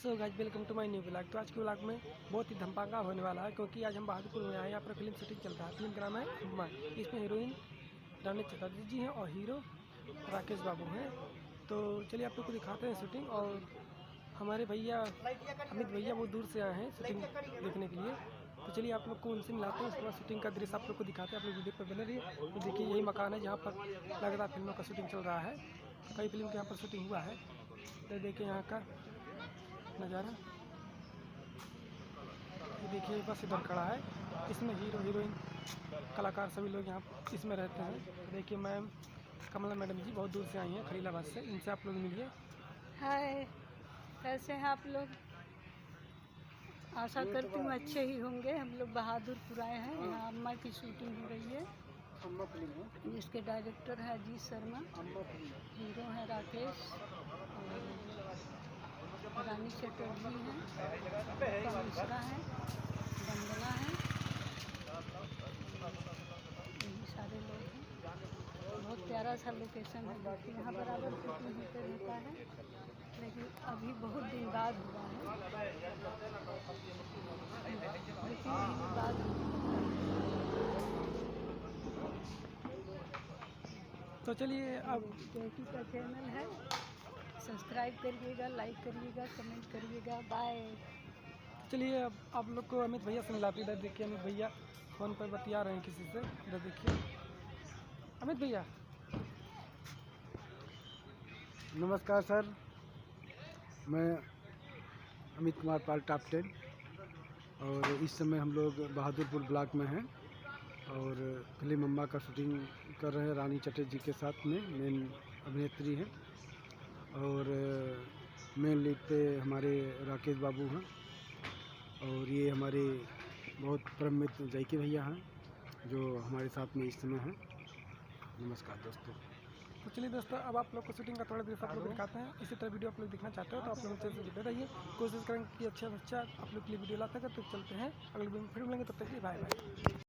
So guys welcome to my new blog. तो आज के ब्लॉग में बहुत ही धमाका होने वाला है, क्योंकि आज हम बहादुरपुर में आए। यहाँ पर फिल्म शूटिंग चल रहा है। फिल्म का नाम है अम्मा। इसमें हीरोइन रानी चटर्जी जी हैं और हीरो राकेश बाबू हैं। तो चलिए आप लोग को दिखाते हैं शूटिंग। और हमारे भैया अमित भैया बहुत दूर से आए हैं शूटिंग देखने के लिए। तो चलिए आप लोग को उनसे मिलाते हैं, उसके बाद शूटिंग का दृश्य आप लोग को दिखाते हैं। आप लोग वीडियो पर बने रहिए। तो देखिए यही मकान है जहाँ पर लगातार फिल्मों का शूटिंग चल रहा है। कई फिल्म के यहाँ पर शूटिंग हुआ है। तो देखिए यहाँ का नज़ारा, ये देखिए बस इधर खड़ा है। इसमें हीरो हीरोइन कलाकार सभी लोग यहाँ इसमें रहते हैं। देखिए मैम कमला मैडम जी बहुत दूर से आई हैं खलीलाबाद से। इनसे आप लोग मिलिए। हाय, कैसे हैं आप लोग? आशा करती हूँ अच्छे ही होंगे। हम लोग बहादुरपुर आए हैं। यहाँ अम्मा की शूटिंग हो रही है। जिसके डायरेक्टर है अजीत शर्मा, हीरो है राकेश और रानी चटर्जी हैं, मिश्रा है, वंदना है, यही सारे लोग हैं। बहुत प्यारा सा लोकेशन है। देखिए यहाँ बराबर शूटिंग होते रहता है, लेकिन अभी बहुत दिन बाद हुआ है। तो चलिए अब जैकी का चैनल है, सब्सक्राइब करिएगा, लाइक करिएगा, कमेंट करिएगा। बाय। चलिए अब आप लोग को अमित भैया से मिलाते। इधर देखिए अमित भैया फ़ोन पर बतिया रहे हैं किसी से। इधर देखिए अमित भैया। नमस्कार सर, मैं अमित कुमार पाल टॉप 10 और इस समय हम लोग बहादुरपुर ब्लॉक में हैं और फिल्म अम्मा का शूटिंग कर रहे हैं। रानी चटर्जी के साथ में मेन अभिनेत्री हैं और मेन लीड पे हमारे राकेश बाबू हैं और ये हमारे बहुत परम मित्र जैकी भैया हैं जो हमारे साथ में इस समय हैं। नमस्कार दोस्तों। तो चलिए दोस्तों अब आप लोग को शूटिंग का थोड़ा दृश्य आप लोग दिखाते हैं। इसी तरह वीडियो आप लोग देखना चाहते हो तो आप लोग चैनल से जुड़े रहिए। कोशिश करेंगे कि अच्छा आप लोग के लिए वीडियो लाते हैं। तो चलते हैं अगले वीडियो में फिर मिलेंगे, तब तक के लिए बाय बाय।